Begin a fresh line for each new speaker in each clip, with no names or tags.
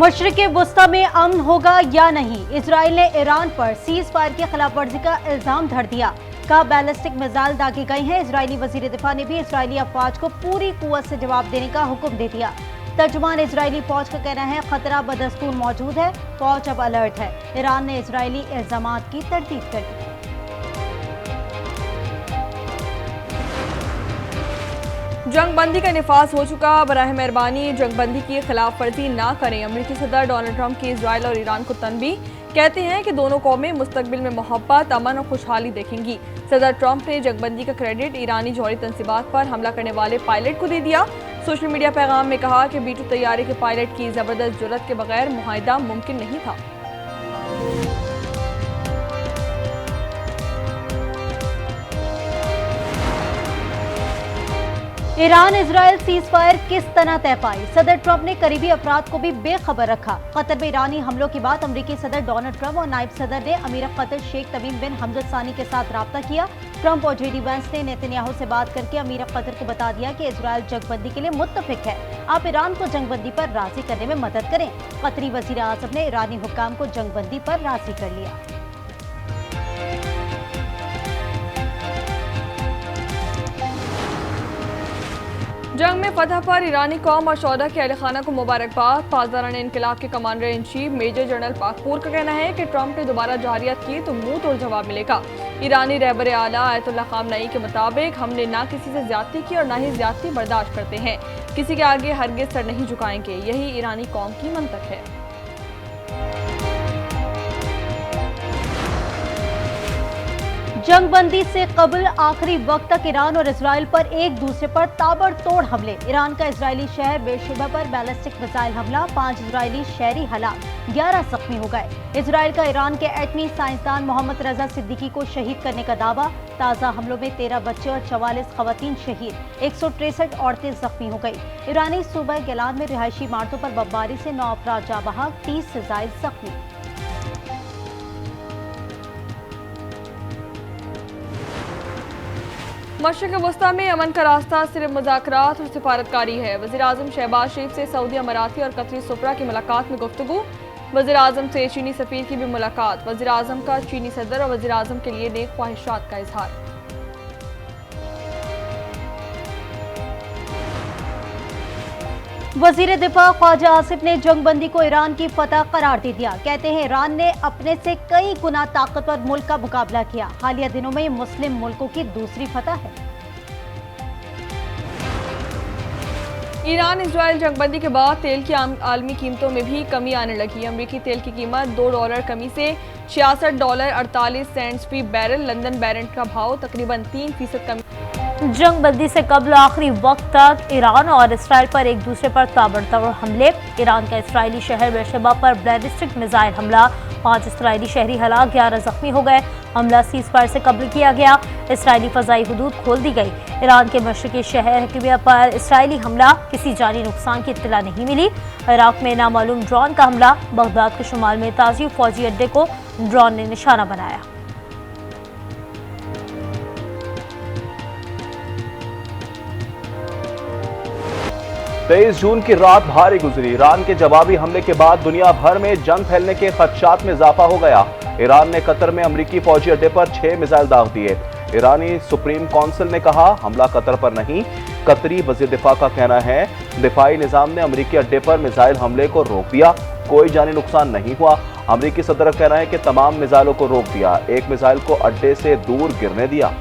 मशरिक़ वुस्ता में अमन होगा या नहीं, इजराइल ने ईरान पर सीज फायर की खिलाफ वर्जी का इल्जाम धर दिया। का बैलिस्टिक मिसाइल दागे गए हैं। इजरायली वजीर दिफा ने भी इजरायली अफवाज को पूरी कुव्वत से जवाब देने का हुक्म दे दिया। तर्जुमान इजरायली फौज का कहना है खतरा बदस्तूर मौजूद है, फौज अब अलर्ट है। ईरान ने इजरायली इल्जामात की तरदीद कर दी।
जंग बंदी का निफाज हो चुका, बराह मेहरबानी जंग बंदी की खिलाफ वर्जी ना करें। अमेरिकी सदर डोनाल्ड ट्रंप की इजराइल और ईरान को तनबीह, कहते हैं कि दोनों कौमें मुस्तकबिल में मोहब्बत, अमन और खुशहाली देखेंगी। सदर ट्रंप ने जंगबंदी का क्रेडिट ईरानी जौहरी तंसीबात पर हमला करने वाले पायलट को दे दिया। सोशल मीडिया पैगाम में कहा कि B-2 तैयारे के पायलट की जबरदस्त जुर्रत के बगैर मुआहिदा मुमकिन नहीं था।
ईरान इजराइल सीज फायर किस तरह तय पाई, सदर ट्रंप ने करीबी अफराद को भी बेखबर रखा। कतर में ईरानी हमलों के बाद अमेरिकी सदर डोनाल्ड ट्रंप और नायब सदर ने अमीर कतर शेख तमीम बिन हमद अल सानी के साथ राब्ता किया। ट्रंप और JD वैंस ने नेतन्याहू से बात करके अमीर कतर को बता दिया कि इजराइल जंगबंदी के लिए मुत्तफिक है, आप ईरान को जंगबंदी पर राजी करने में मदद करें। कतरी वजीर आजम ने ईरानी हुक्काम को जंगबंदी पर राजी कर लिया।
जंग में फतह पर ईरानी कौम और शौदा के अहल खाना को मुबारकबाद। पासदारान इनकलाब के commander in chief major general Pakpour का कहना है कि ट्रंप ने दोबारा जारियत की तो मुंह तोड़ जवाब मिलेगा। ईरानी रहबर आला आयतुल्लाह खामनई के मुताबिक हमने ना किसी से ज्यादती की और ना ही ज्यादती बर्दाश्त करते हैं, किसी के आगे हरगिज सर नहीं झुकाएंगे, यही ईरानी कौम की मंतक है।
जंगबंदी से कबल आखिरी वक्त तक ईरान और इजराइल पर एक दूसरे पर ताबड़तोड़ हमले। ईरान का इजरायली शहर बेरशेबा पर बैलिस्टिक मिसाइल हमला, 5 इजरायली शहरी हलाक, 11 जख्मी हो गए। इजराइल का ईरान के एटमी साइंसदान मोहम्मद रजा सिद्दीकी को शहीद करने का दावा। ताज़ा हमलों में 13 बच्चे और 44 खवातीन शहीद, 163 औरतें जख्मी हो गई। ईरानी सूबा गिलान में रिहायशी इमारतों पर बमबारी से 9 अफराद जाँ बहक, 30 से जायद जख्मी।
मशरिक़ वुस्ता में अमन का रास्ता सिर्फ मुज़ाकरात और सिफारतकारी है। वज़ीर आज़म शहबाज शरीफ से सऊदी अमाराती और कतरी सुपरा की मुलाकात में गुफ्तगू। वज़ीर आज़म से चीनी सफ़ीर की भी मुलाकात। वज़ीर आज़म का चीनी सदर और वज़ीर आज़म के लिए नेक ख्वाहिशात का इजहार।
वजीर दिफा ख्वाजा आसिफ ने जंगबंदी को ईरान की फतह करार दे दिया। कहते हैं ईरान ने अपने से कई गुना ताकतवर मुल्क का मुकाबला किया। हालिया दिनों में मुस्लिम मुल्कों की दूसरी फतह है।
ईरान इजराइल जंगबंदी के बाद तेल की आलमी कीमतों में भी कमी आने लगी। अमरीकी तेल की कीमत $2 कमी से $66.48 फी बैरल। लंदन बैरेंट का भाव तकरीबन 3% कमी।
जंगबंदी से कबल आखिरी वक्त तक ईरान और इसराइल पर एक दूसरे पर ताबड़तोड़ हमले। ईरान का इसराइली शहर बेरशेबा पर बैलिस्टिक मिसाइल हमला, 5 इसराइली शहरी हलाक, 11 जख्मी हो गए। हमला सीज फायर से कबल किया गया। इसराइली फजाई हुदूद खोल दी गई। ईरान के मशरिकी शहर हकीबिया पर इसराइली हमला, किसी जानी नुकसान की इत्तला नहीं मिली। इराक में नामालूम ड्रोन का हमला, बगदाद के शुमाल में ताजी फौजी अड्डे को ड्रोन ने निशाना बनाया।
23 जून की रात भारी गुजरी। ईरान के जवाबी हमले के बाद दुनिया भर में जंग फैलने के खदशात में इजाफा हो गया। ईरान ने कतर में अमरीकी फौजी अड्डे पर 6 मिसाइल दाग दिए। ईरानी सुप्रीम काउंसिल ने कहा हमला कतर पर नहीं। कतरी वजीर दिफा का कहना है दिफाई निजाम ने अमरीकी अड्डे पर मिसाइल हमले को रोक दिया, कोई जानी नुकसान नहीं हुआ। अमरीकी सदर का कहना है कि तमाम मिसाइलों को रोक दिया, एक मिसाइल को अड्डे से दूर गिरने दिया।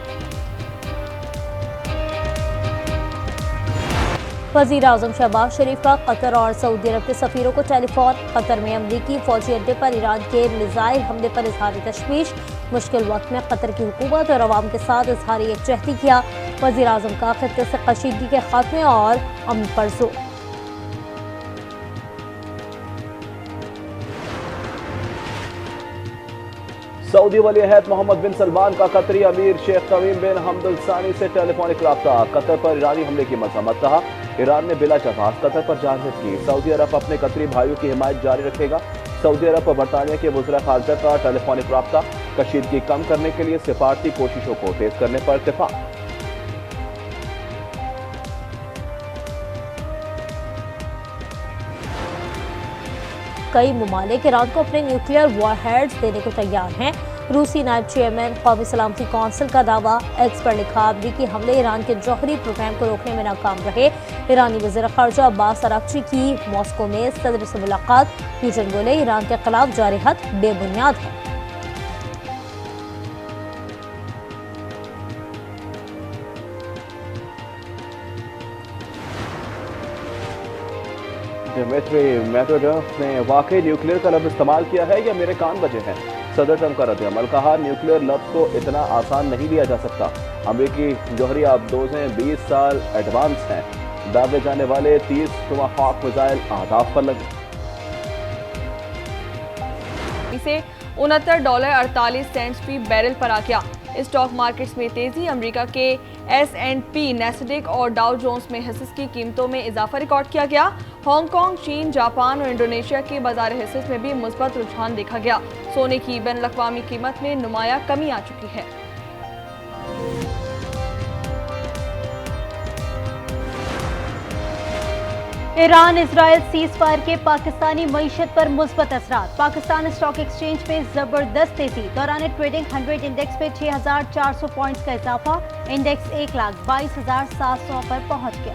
वज़ीर आज़म शहबाज शरीफ का कतर और सऊदी अरब के सफ़ीरों को टेलीफोन। कतर में अमरीकी फौजी अड्डे पर ईरान के मिसाइल हमले पर इजहार तशवीश। मुश्किल वक्त में कतर की हुकूमत और अवाम के साथ इजहार यकजहती किया। वज़ीर आज़म का खित्ते से कशीदगी के खात्मे और अमन पर जोर।
सऊदी वली अहद मोहम्मद बिन सलमान का कतरी अमीर शेख तमीम बिन हमद अल सानी से टेलीफोनिक राब्ता। कतर पर ईरानी हमले की मजम्मत कहा। ईरान ने बिला जवाब कतर पर जारहत की। सऊदी अरब अपने कतरी भाइयों की हिमायत जारी रखेगा। सऊदी अरब और बरतानिया के वज़ीर ख़ारजा का टेलीफोनिक राब्ता। कशीदगी कम करने के लिए सिफारती कोशिशों को तेज करने पर इत्तेफाक।
कई ममालिक ईरान को अपने न्यूक्लियर वॉरहेड्स देने को तैयार हैं। रूसी नायब चेयरमैन कौमी सलामती कौंसिल का दावा। एक्स पर लिखा, अमरीकी हमले ईरान के जौहरी प्रोग्राम को रोकने में नाकाम रहे। ईरानी वज़ीर ख़ारजा अब्बास अराग़ची की मॉस्को में सदर से मुलाकात। पुतिन बोले, ईरान के खिलाफ जारी हद बेबुनियाद है।
दिमित्री मेदवेदेव ने वाकई न्यूक्लियर का लफ्ज इस्तेमाल किया है या मेरे कान बजे हैं? सदर ट्रंप का रद्द-ए-अमल। कहा, न्यूक्लियर लफ्ज को इतना आसान नहीं लिया जा सकता। अमरीकी जौहरी आबदोज़ें 20 साल एडवांस हैं। दागे जाने वाले 30 टोमाहॉक मिसाइल अहदाफ पर लगे।
इसे $69.48 फी बैरल पर आ गया। स्टॉक मार्केट्स में तेजी। अमेरिका के S&P, नैस्डैक और डाउ जोन्स में हिस्सेस की कीमतों में इजाफा रिकॉर्ड किया गया। हांगकांग, चीन, जापान और इंडोनेशिया के बाजार हिस्सेस में भी मुस्बत रुझान देखा गया। सोने की बैनुल-अक़वामी कीमत में नुमाया कमी आ चुकी है।
ईरान इजराइल सीज फायर के पाकिस्तानी मईशत पर मुस्बत असरात। पाकिस्तान स्टॉक एक्सचेंज में जबरदस्त तेजी। दौरान ट्रेडिंग 100 इंडेक्स पे 6,400 पॉइंट्स का इजाफा। इंडेक्स 1,22,700 पर पहुंच गया।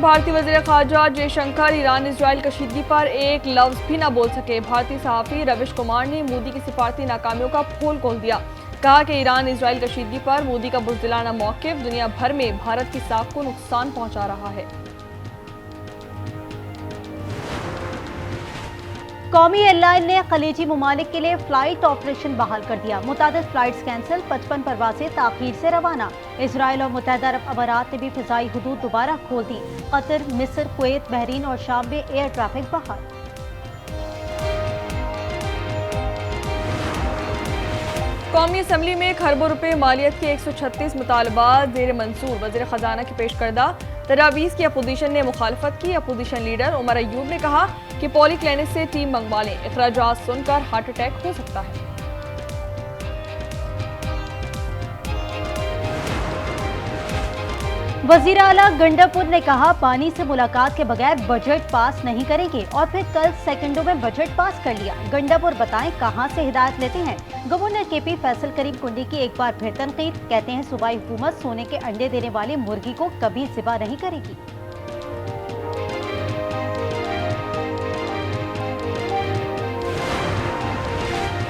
भारतीय वज़ीर ख़ारजा जयशंकर ईरान इजराइल कशीदगी पर एक लफ्ज़ भी न बोल सके। भारतीय सहाफ़ी रविश कुमार ने मोदी की सिफारती नाकामियों का पोल खोल दिया। कहा कि ईरान इजराइल कशीदगी पर मोदी का बुज़दिलाना मौक़िफ़ दुनिया भर में भारत की साख को नुकसान पहुंचा रहा है।
कौमी एयरलाइन ने खलीजी ममालिक के लिए फ्लाइट ऑपरेशन बहाल कर दिया। मुतादिद फ्लाइट्स कैंसिल, 55 परवाज़ें ताख़ीर से रवाना। इजराइल और मुत्तहिदा अरब अमारात ने भी फ़िज़ाई हुदूद दोबारा खोल दी। कतर, मिस्र, कुवैत, बहरीन और शाम में एयर ट्रैफिक बहाल।
कौमी असम्बली में खरबों रुपए मालियत के 136 मुतालबात ज़ेर मंसूर। वज़ीर ख़जाना की पेश करदा तजावीज़ की अपोजिशन ने मुखालफत की। अपोजिशन लीडर उमर अयूब ने कहा कि पॉली क्लिनिक से टीम मंगवा लें, इखराजात सुनकर हार्ट अटैक हो सकता है।
वज़ीर आला गंडापुर ने कहा, पानी से मुलाकात के बगैर बजट पास नहीं करेंगे और फिर कल सेकंडों में बजट पास कर लिया। गंडापुर बताएं कहां से हिदायत लेते हैं। गवर्नर KP फैसल करीम कुंडी की एक बार फिर तनकीद। कहते हैं सूबाई हुकूमत सोने के अंडे देने वाली मुर्गी को कभी ज़िबा नहीं करेगी।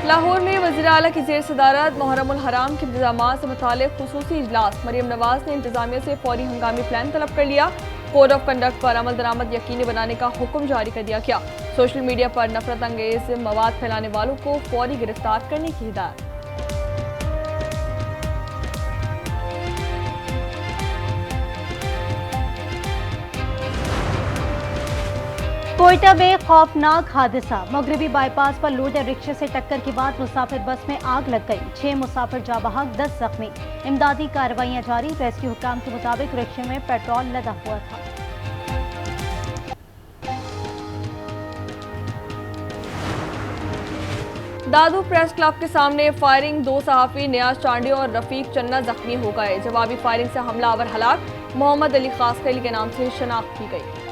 लाहौर में वज़ीर आला की ज़ेर सदारत मुहर्रमुल हराम के इंतज़ामात से मुतालिक खुसूसी इजलास। मरियम नवाज ने इंतजामिया से फौरी हंगामी प्लान तलब कर लिया। कोड ऑफ कंडक्ट पर अमल दरामद यकीनी बनाने का हुक्म जारी कर दिया गया। सोशल मीडिया पर नफरत अंगेज मवाद फैलाने वालों को फौरी गिरफ्तार करने की हिदायत।
कोयटा में खौफनाक हादसा। मगरबी बाईपास पर लोडर रिक्शे से टक्कर के बाद मुसाफिर बस में आग लग गई। 6 मुसाफिर जाँ बहक, 10 जख्मी। इमदादी कार्रवाइयां जारी। रेस्क्यू हुकाम के मुताबिक रिक्शे में पेट्रोल लदा हुआ था।
दादू प्रेस क्लब के सामने फायरिंग। 2 सहाफ़ी नियाज चांडी और रफीक चन्ना जख्मी हो गए। जवाबी फायरिंग से हमलावर हलाक। मोहम्मद अली खासकली के नाम से शनाख्त की गई।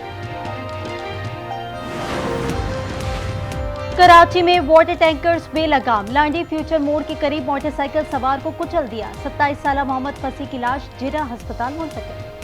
कराची में वाटर टैंकर्स बेलगाम। लांडी फ्यूचर मोड़ के करीब मोटरसाइकिल सवार को कुचल दिया। 27 साला मोहम्मद फसी की लाश जिरा अस्पताल मुंतकिल।